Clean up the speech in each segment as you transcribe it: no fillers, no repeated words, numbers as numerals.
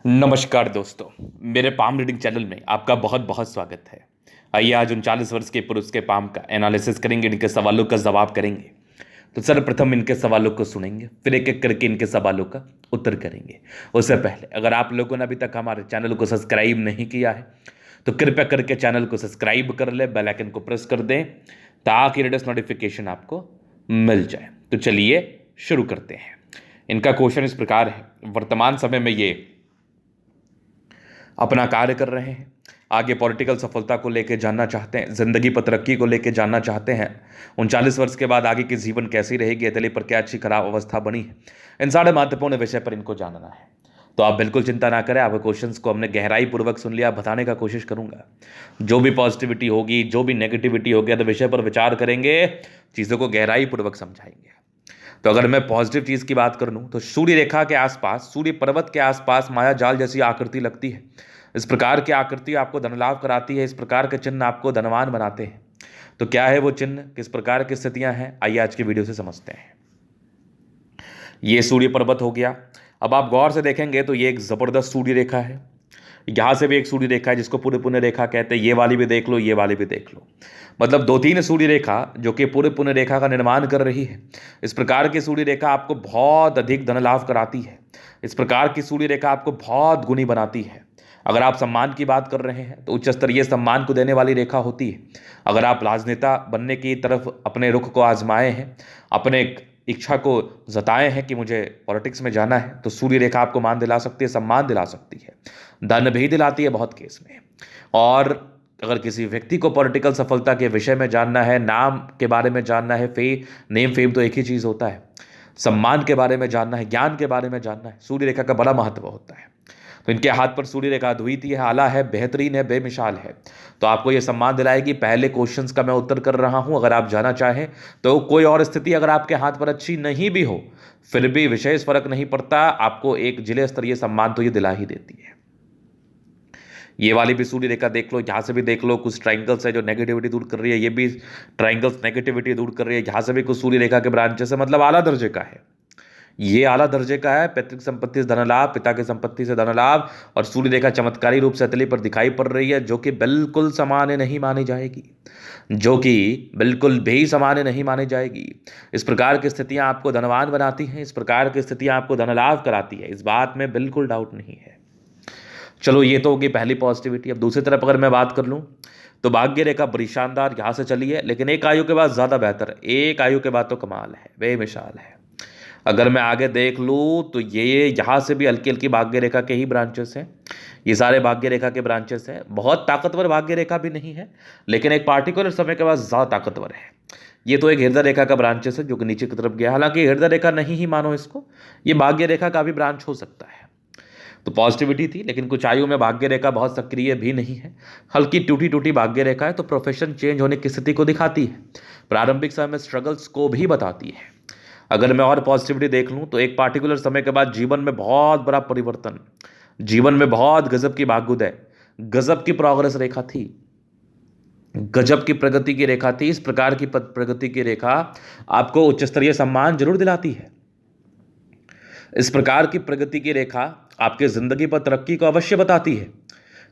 नमस्कार दोस्तों, मेरे पाम रीडिंग चैनल में आपका बहुत बहुत स्वागत है। आइए आज 39 वर्ष के पुरुष के पाम का एनालिसिस करेंगे, इनके सवालों का जवाब करेंगे। तो सर्वप्रथम इनके सवालों को सुनेंगे, फिर एक एक करके इनके सवालों का उत्तर करेंगे। उससे पहले अगर आप लोगों ने अभी तक हमारे चैनल को सब्सक्राइब नहीं किया है तो कृपया करके चैनल को सब्सक्राइब कर ले, बेल आइकन को प्रेस कर दें ताकि लेटेस्ट नोटिफिकेशन आपको मिल जाए। तो चलिए शुरू करते हैं। इनका क्वेश्चन इस प्रकार है, वर्तमान समय में ये अपना कार्य कर रहे हैं, आगे पॉलिटिकल सफलता को लेकर जानना चाहते हैं, जिंदगी पर तरक्की को लेकर जानना चाहते हैं। 39 वर्ष के बाद आगे की जीवन कैसी रहेगी, अतली पर क्या अच्छी खराब अवस्था बनी है, इन सारे महत्वपूर्ण विषय पर इनको जानना है। तो आप बिल्कुल चिंता ना करें, आपके क्वेश्चंस को हमने गहराई पूर्वक सुन लिया, बताने का कोशिश करूंगा। जो भी पॉजिटिविटी होगी, जो भी नेगेटिविटी होगी, तो विषय पर विचार करेंगे, चीज़ों को गहराई पूर्वक समझाएंगे। तो अगर मैं पॉजिटिव चीज़ की बात कर लूँ तो सूर्य रेखा के आसपास, सूर्य पर्वत के आसपास माया जाल जैसी आकृति लगती है। इस प्रकार की आकृति आपको धन लाभ कराती है, इस प्रकार के चिन्ह आपको धनवान बनाते हैं। तो क्या है वो चिन्ह, किस प्रकार की स्थितियां हैं, आइए आज की वीडियो से समझते हैं। ये सूर्य पर्वत हो गया। अब आप गौर से देखेंगे तो ये एक जबरदस्त सूर्य रेखा है। यहाँ से भी एक सूर्य रेखा है जिसको पूरे पुण्य रेखा कहते हैं। ये वाली भी देख लो, ये वाली भी देख लो, मतलब दो तीन सूर्य रेखा जो कि पूरे पुण्य रेखा का निर्माण कर रही है। इस प्रकार की सूर्य रेखा आपको बहुत अधिक धन लाभ कराती है। इस प्रकार की सूर्य रेखा आपको बहुत गुणी बनाती है। अगर आप सम्मान की बात कर रहे हैं तो उच्च स्तरीय सम्मान को देने वाली रेखा होती है। अगर आप राजनेता बनने की तरफ अपने रुख को आजमाए हैं, अपने इच्छा को जताए हैं कि मुझे पॉलिटिक्स में जाना है, तो सूर्य रेखा आपको मान दिला सकती है, सम्मान दिला सकती है, धन भी दिलाती है बहुत केस में। और अगर किसी व्यक्ति को पॉलिटिकल सफलता के विषय में जानना है, नाम के बारे में जानना है, नेम फेम तो एक ही चीज़ होता है, सम्मान के बारे में जानना है, ज्ञान के बारे में जानना है, सूर्य रेखा का बड़ा महत्व होता है। तो इनके हाथ पर सूर्य रेखा अद्वितीय है, आला है, बेहतरीन है, बेमिसाल है। तो आपको यह सम्मान दिलाएगी। पहले क्वेश्चंस का मैं उत्तर कर रहा हूं, अगर आप जाना चाहें तो कोई और स्थिति अगर आपके हाथ पर अच्छी नहीं भी हो, फिर भी विशेष फर्क नहीं पड़ता, आपको एक जिले स्तरीय सम्मान तो ये दिला ही देती है। ये वाली भी सूर्य रेखा देख लो, यहाँ से भी देख लो, कुछ ट्राइंगल्स है जो नेगेटिविटी दूर कर रही है, ये भी ट्राइंगल्स नेगेटिविटी दूर कर रही है। यहाँ से भी कुछ सूर्य रेखा के ब्रांचेस है, मतलब आला दर्जे का है। ये आला दर्जे का है। पैतृक संपत्ति से धन लाभ, पिता की संपत्ति से धन लाभ, और सूर्य रेखा चमत्कारी रूप से अतली पर दिखाई पड़ रही है, जो कि बिल्कुल सामान्य नहीं मानी जाएगी, जो कि बिल्कुल भी सामान्य नहीं मानी जाएगी। इस प्रकार की स्थितियां आपको धनवान बनाती हैं, इस प्रकार की स्थितियां आपको धन लाभ कराती है, इस बात में बिल्कुल डाउट नहीं है। चलो ये तो होगी पहली पॉजिटिविटी। अब दूसरी तरफ अगर मैं बात कर लूँ तो भाग्य रेखा बड़ी शानदार यहाँ से चली है, लेकिन एक आयु के बाद ज़्यादा बेहतर है। एक आयु के बाद तो कमाल है, बेमिसाल है। अगर मैं आगे देख लूँ तो ये यहाँ से भी हल्की हल्की भाग्य रेखा के ही ब्रांचेस हैं। ये सारे भाग्य रेखा के ब्रांचेस हैं। बहुत ताकतवर भाग्य रेखा भी नहीं है, लेकिन एक पार्टिकुलर समय के बाद ज़्यादा ताकतवर है। ये तो एक हृदय रेखा का ब्रांचेस है जो कि नीचे की तरफ गया, हालांकि हृदय रेखा नहीं ही मानो इसको, ये भाग्य रेखा का भी ब्रांच हो सकता है। तो पॉजिटिविटी थी, लेकिन कुछ आयु में भाग्य रेखा बहुत सक्रिय भी नहीं है, हल्की टूटी टूटी भाग्य रेखा है। तो प्रोफेशन चेंज होने की स्थिति को दिखाती है, प्रारंभिक समय में स्ट्रगल्स को भी बताती है। अगर मैं और पॉजिटिविटी देख लूँ तो एक पार्टिकुलर समय के बाद जीवन में बहुत बड़ा परिवर्तन, जीवन में बहुत गजब की भाग्योदय, गजब की प्रोग्रेस रेखा थी, गजब की प्रगति की रेखा थी। इस प्रकार की प्रगति की रेखा आपको उच्च स्तरीय सम्मान जरूर दिलाती है। इस प्रकार की प्रगति की रेखा आपके जिंदगी पर तरक्की को अवश्य बताती है।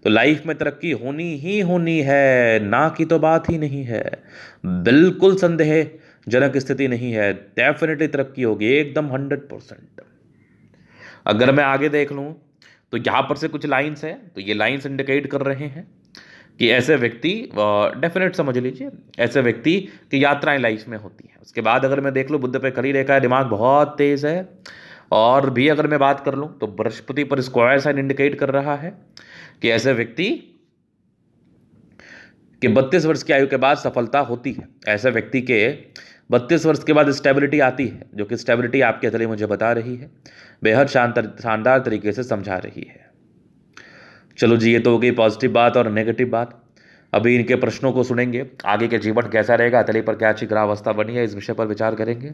तो लाइफ में तरक्की होनी ही होनी है, ना की तो बात ही नहीं है, बिल्कुल संदेहजनक स्थिति नहीं है, डेफिनेटली तरक्की होगी एकदम 100%। अगर मैं आगे देख लूँ तो यहाँ पर से कुछ लाइंस है, तो ये लाइंस इंडिकेट कर रहे हैं कि ऐसे व्यक्ति, डेफिनेट समझ लीजिए, ऐसे व्यक्ति की यात्राएं लाइफ में होती हैं। उसके बाद अगर मैं देख लूँ बुध पे खड़ी रेखा है, दिमाग बहुत तेज है। और भी अगर मैं बात कर लूँ तो बृहस्पति पर स्क्वायर साइन इंडिकेट कर रहा है कि ऐसे व्यक्ति कि 32 वर्ष की आयु के बाद सफलता होती है। ऐसे व्यक्ति के 32 वर्ष के बाद स्टेबिलिटी आती है, जो कि स्टेबिलिटी आपके चलिए मुझे बता रही है, बेहद शानदार तरीके से समझा रही है। चलो जी, ये तो हो गई पॉजिटिव बात और नेगेटिव बात। अभी इनके प्रश्नों को सुनेंगे, आगे के जीवन कैसा रहेगा, अतली पर क्या अच्छी ग्रहावस्था बनी है, इस विषय पर विचार करेंगे।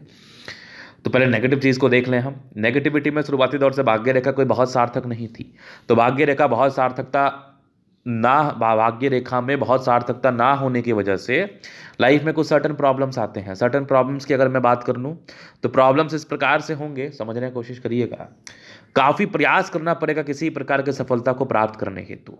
तो पहले नेगेटिव चीज़ को देख लें हम। नेगेटिविटी में शुरुआती दौर से भाग्य रेखा कोई बहुत सार्थक नहीं थी, तो भाग्य रेखा बहुत सार्थकता ना भाग्य रेखा में बहुत सार्थकता ना होने की वजह से लाइफ में कुछ सर्टन प्रॉब्लम्स आते हैं। सर्टन प्रॉब्लम्स की अगर मैं बात कर लूँ तो प्रॉब्लम्स इस प्रकार से होंगे, समझने की कोशिश करिएगा। काफ़ी प्रयास करना पड़ेगा किसी प्रकार की सफलता को प्राप्त करने हेतु,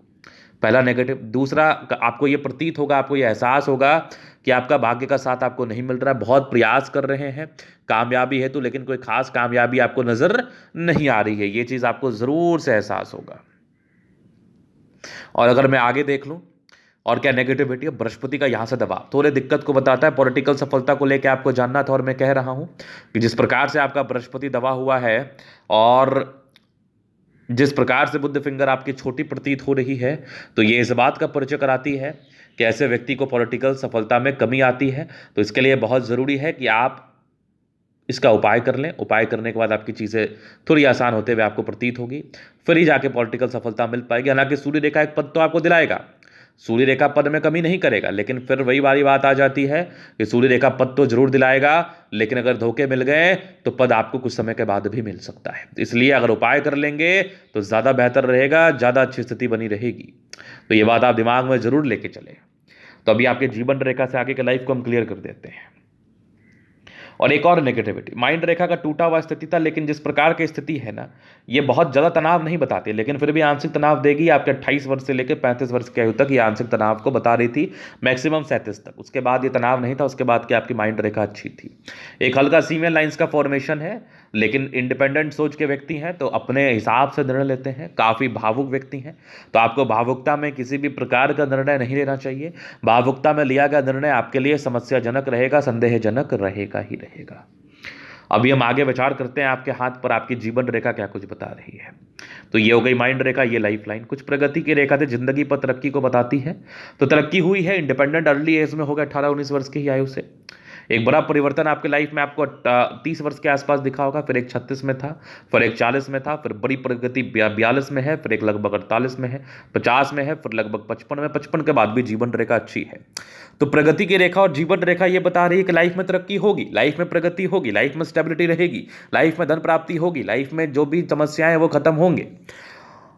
पहला नेगेटिव। दूसरा, आपको ये प्रतीत होगा, आपको ये एहसास होगा कि आपका भाग्य का साथ आपको नहीं मिल रहा है। बहुत प्रयास कर रहे हैं कामयाबी हेतु, लेकिन कोई खास कामयाबी आपको नजर नहीं आ रही है। ये चीज़ आपको ज़रूर से एहसास होगा। और अगर मैं आगे देख लूँ और क्या नेगेटिविटी है, बृहस्पति का यहाँ से दबाव थोड़े दिक्कत को बताता है। पॉलिटिकल सफलता को लेकर आपको जानना था और मैं कह रहा हूँ कि जिस प्रकार से आपका बृहस्पति दबा हुआ है और जिस प्रकार से बुद्ध फिंगर आपकी छोटी प्रतीत हो रही है, तो ये इस बात का परिचय कराती है कि ऐसे व्यक्ति को पॉलिटिकल सफलता में कमी आती है। तो इसके लिए बहुत ज़रूरी है कि आप इसका उपाय कर लें। उपाय करने के बाद आपकी चीज़ें थोड़ी आसान होते हुए आपको प्रतीत होगी, फिर ही जाके पॉलिटिकल सफलता मिल पाएगी। हालांकि सूर्य रेखा एक पद तो आपको दिलाएगा, सूर्य रेखा पद में कमी नहीं करेगा, लेकिन फिर वही वाली बात आ जाती है कि सूर्य रेखा पद तो जरूर दिलाएगा, लेकिन अगर धोखे मिल गए तो पद आपको कुछ समय के बाद भी मिल सकता है। इसलिए अगर उपाय कर लेंगे तो ज़्यादा बेहतर रहेगा, ज़्यादा अच्छी स्थिति बनी रहेगी। तो ये बात आप दिमाग में जरूर लेके चले। तो अभी आपके जीवन रेखा से आगे के लाइफ को हम क्लियर कर देते हैं। और एक और नेगेटिविटी, माइंड रेखा का टूटा हुआ स्थिति था, लेकिन जिस प्रकार की स्थिति है ना, ये बहुत ज़्यादा तनाव नहीं बताती, लेकिन फिर भी आंशिक तनाव देगी। आपके 28 वर्ष से लेकर 35 वर्ष की आयु तक ये आंशिक तनाव को बता रही थी, मैक्सिमम 37 तक। उसके बाद ये तनाव नहीं था, उसके बाद की आपकी माइंड रेखा अच्छी थी। एक हल्का सीमेन लाइन्स का फॉर्मेशन है, लेकिन इंडिपेंडेंट सोच के व्यक्ति हैं तो अपने हिसाब से निर्णय लेते हैं। काफ़ी भावुक व्यक्ति हैं, तो आपको भावुकता में किसी भी प्रकार का निर्णय नहीं लेना चाहिए। भावुकता में लिया गया निर्णय आपके लिए समस्याजनक रहेगा, संदेहजनक रहेगा ही रहेगा। अभी हम आगे विचार करते हैं आपके हाथ पर आपकी जीवन रेखा क्या कुछ बता रही है। तो ये हो गई माइंड रेखा, ये लाइफ लाइन। कुछ प्रगति की रेखा थे, जिंदगी पर तरक्की को बताती है। तो तरक्की हुई है, इंडिपेंडेंट अर्ली एज में हो गया, 18-19 वर्ष की ही आयु से। एक बड़ा परिवर्तन आपके लाइफ में आपको 30 वर्ष के आसपास दिखा होगा, फिर एक 36 में था, फिर एक 40 में था, फिर बड़ी प्रगति 42 में है, फिर एक लगभग 48 में है, 50 में है, फिर लगभग 55 में। 55 के बाद भी जीवन रेखा अच्छी है। तो प्रगति की रेखा और जीवन रेखा ये बता रही है कि लाइफ में तरक्की होगी, लाइफ में प्रगति होगी, लाइफ में स्टेबिलिटी रहेगी, लाइफ में धन प्राप्ति होगी, लाइफ में जो भी समस्याएं हैं वो खत्म होंगे।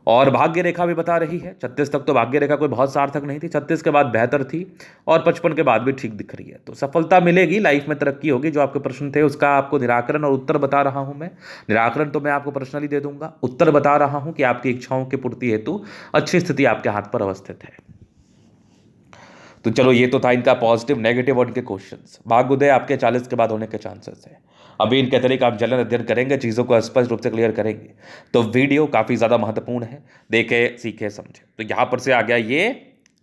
और भाग्य रेखा भी बता रही है, 36 तक तो भाग्य रेखा कोई बहुत सार्थक नहीं थी, 36 के बाद बेहतर थी, और 55 के बाद भी ठीक दिख रही है। तो सफलता मिलेगी, लाइफ में तरक्की होगी। जो आपके प्रश्न थे उसका आपको निराकरण और उत्तर बता रहा हूं मैं। निराकरण तो मैं आपको पर्सनली दे दूंगा, उत्तर बता रहा हूं कि आपकी इच्छाओं की पूर्ति हेतु अच्छी स्थिति आपके हाथ पर अवस्थित है। तो चलो, ये तो था इनका पॉजिटिव नेगेटिव और इनके क्वेश्चंस। भाग्योदय आपके 40 के बाद होने के चांसेस है। अभी इनके तरीके आप जलन अध्ययन करेंगे, चीज़ों को स्पष्ट रूप से क्लियर करेंगे। तो वीडियो काफ़ी ज़्यादा महत्वपूर्ण है, देखे सीखे समझे। तो यहाँ पर से आ गया ये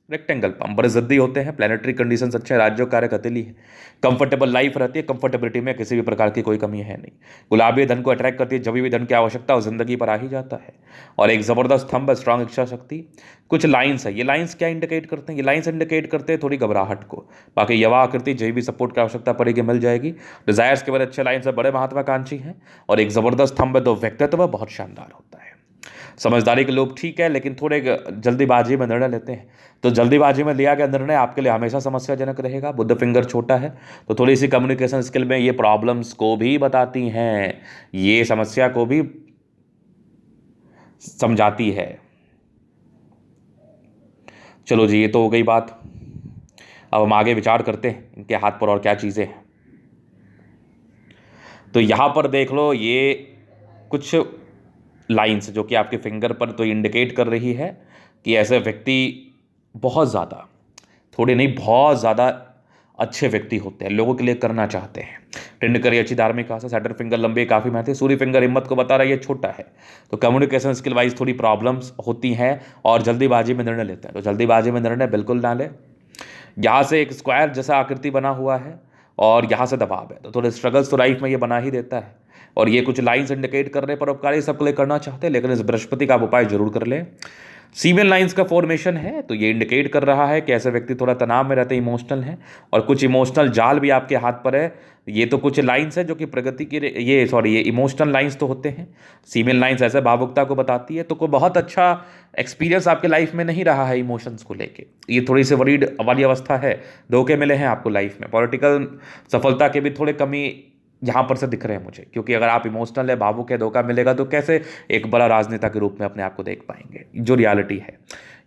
रेक्टेंगल पंप, बड़े जद्दी होते हैं, प्लानिटरी कंडीशंस अच्छे, राज्यों कार्य हथेली है, कंफर्टेबल लाइफ रहती है, कंफर्टेबिलिटी में किसी भी प्रकार की कोई कमी है नहीं। गुलाबी धन को अट्रैक्ट करती है, जब भी धन की आवश्यकता हो जिंदगी पर आ ही जाता है। और एक ज़बरदस्त स्तंभ है, स्ट्रांग इच्छा शक्ति। कुछ लाइन्स है, ये लाइन्स क्या इंडिकेट करते हैं? ये लाइन्स इंडिकेट करते हैं थोड़ी घबराहट को। बाकी युवा आकृति, जो भी सपोर्ट की आवश्यकता पड़ेगी मिल जाएगी। डिजायर्स के बड़े अच्छे लाइन्स है, बड़े महत्वाकांक्षी हैं। और एक ज़बरदस्त स्तंभ है, तो व्यक्तित्व बहुत शानदार होता है। समझदारी के लोग ठीक है, लेकिन थोड़े जल्दीबाजी में निर्णय लेते हैं। तो जल्दीबाजी में लिया गया निर्णय आपके लिए हमेशा समस्याजनक रहेगा। बुद्ध फिंगर छोटा है, तो थोड़ी सी कम्युनिकेशन स्किल में ये प्रॉब्लम्स को भी बताती हैं, ये समस्या को भी समझाती है। चलो जी, ये तो हो गई बात। अब हम आगे विचार करते हैं इनके हाथ पर और क्या चीज़ें हैं। तो यहाँ पर देख लो, ये कुछ लाइन्स जो कि आपके फिंगर पर तो इंडिकेट कर रही है कि ऐसे व्यक्ति बहुत ज़्यादा, थोड़े नहीं बहुत ज़्यादा अच्छे व्यक्ति होते हैं, लोगों के लिए करना चाहते हैं। टिंड करी अच्छी धार्मिक आशा, सैटर्न फिंगर लंबे काफ़ी महत्व है, सूर्य फिंगर हिम्मत को बता रहा है, ये छोटा है। तो कम्युनिकेशन स्किल वाइज थोड़ी प्रॉब्लम्स होती हैं और जल्दीबाजी में निर्णय लेते हैं। तो जल्दीबाजी में निर्णय बिल्कुल ना लें। यहाँ से एक स्क्वायर जैसा आकृति बना हुआ है और यहाँ से दबाव है, तो थोड़े स्ट्रगल्स तो लाइफ में ये बना ही देता है। और ये कुछ लाइंस इंडिकेट करने पर उपकारी सबके लिए करना चाहते हैं, लेकिन इस बृहस्पति का आप उपाय जरूर कर लें। सीमेन लाइंस का फॉर्मेशन है, तो ये इंडिकेट कर रहा है कि ऐसे व्यक्ति थोड़ा तनाव में रहते हैं, इमोशनल हैं, और कुछ इमोशनल जाल भी आपके हाथ पर है। ये तो कुछ लाइंस है जो कि प्रगति की ये इमोशनल लाइंस तो होते हैं। सीमेन लाइंस ऐसे भावुकता को बताती है, तो कोई बहुत अच्छा एक्सपीरियंस आपके लाइफ में नहीं रहा है इमोशंस को लेके। ये थोड़ी सी वरीड वाली अवस्था है, धोखे मिले हैं आपको लाइफ में। पॉलिटिकल सफलता के भी थोड़े कमी यहाँ पर से दिख रहे हैं मुझे, क्योंकि अगर आप इमोशनल है, भावुक है, धोखा मिलेगा तो कैसे एक बड़ा राजनेता के रूप में अपने आप को देख पाएंगे, जो रियलिटी है।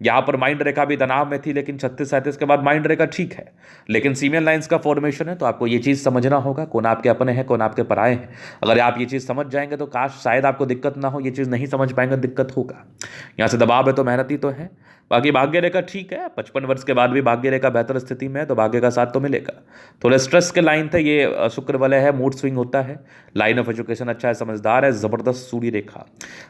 यहाँ पर माइंड रेखा भी तनाव में थी, लेकिन 36-37 के बाद माइंड रेखा ठीक है, लेकिन सीमियन लाइंस का फॉर्मेशन है। तो आपको ये चीज़ समझना होगा कौन आपके अपने हैं, कौन आपके पराए हैं। अगर आप ये चीज़ समझ जाएंगे तो काश शायद आपको दिक्कत ना हो, ये चीज़ नहीं समझ पाएंगे दिक्कत होगा। यहाँ से दबाव है तो मेहनती तो है। बाकी भाग्य रेखा ठीक है, 55 वर्ष के बाद भी भाग्य रेखा बेहतर स्थिति में है, तो भाग्य का साथ तो मिलेगा। थोड़े स्ट्रेस के लाइन थे, ये शुक्र वाले है, मूड स्विंग होता है। लाइन ऑफ एजुकेशन अच्छा है, समझदार है, जबरदस्त सूर्य रेखा।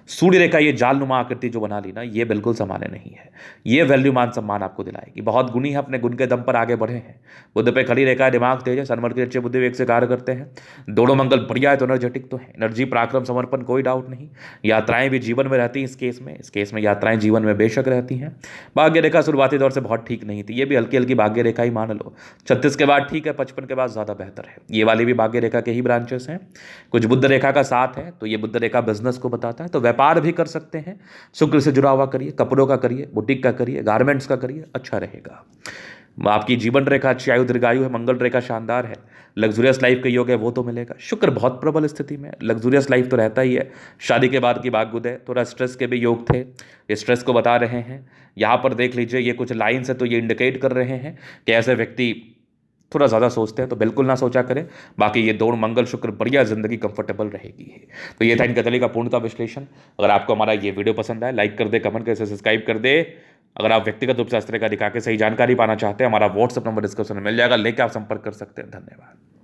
सूर्य रेखा ये जालनुमा आकृति जो बना ली ना, ये बिल्कुल सामान्य नहीं है। ये वैल्यू मान सम्मान आपको दिलाएगी। बहुत गुणी है, अपने गुण के दम पर आगे बढ़े हैं। बुद्ध पे खड़ी रेखा है, दिमाग तेज है, सनमर के अच्छे बुद्धि वेग से कार्य करते हैं। दोनों मंगल बढ़िया है तो एनर्जेटिक तो है, एनर्जी पराक्रम समर्पण कोई डाउट नहीं। यात्राएं भी जीवन में रहती हैं इस केस में यात्राएं जीवन में बेशक रहती हैं। भाग्य रेखा शुरुआती दौर से बहुत ठीक नहीं थी, ये भी हल्की हल्की भाग्य रेखा ही मान लो। 36 के बाद ठीक है, 55 के बाद ज़्यादा बेहतर है। ये वाली भी भाग्य रेखा के ही ब्रांचेस हैं। कुछ बुद्ध रेखा का साथ है, तो ये बुद्ध रेखा बिजनेस को बताता है, तो व्यापार भी कर सकते हैं। शुक्र से जुड़ा हुआ करिए, कपड़ों का करिए, बुटीक का करिए, गारमेंट्स का करिए, अच्छा रहेगा। आपकी जीवन रेखा अच्छी, आयु दीर्घायु है, मंगल रेखा शानदार है। लग्जूरियस लाइफ के योग है वो तो मिलेगा। शुक्र बहुत प्रबल स्थिति में, लग्जूरियस लाइफ तो रहता ही है। शादी के बाद की भाग्योदय, थोड़ा स्ट्रेस के भी योग थे, ये स्ट्रेस को बता रहे हैं। यहाँ पर देख लीजिए, ये कुछ लाइन्स है तो ये इंडिकेट कर रहे हैं कि ऐसे व्यक्ति थोड़ा ज़्यादा सोचते हैं, तो बिल्कुल ना सोचा करें। बाकी ये दोनों मंगल शुक्र बढ़िया जिंदगी कंफर्टेबल रहेगी। तो ये था इनका तले का पूर्णता विश्लेषण। अगर आपको हमारा ये वीडियो पसंद आए, लाइक कर दे, कमेंट कर, सब्सक्राइब कर दे। अगर आप व्यक्तिगत रूप से अस्त्र का दिखा के सही जानकारी पाना चाहते हैं, हमारा व्हाट्सएप नंबर डिस्क्रिप्शन में मिल जाएगा, लेकर आप संपर्क कर सकते हैं। धन्यवाद।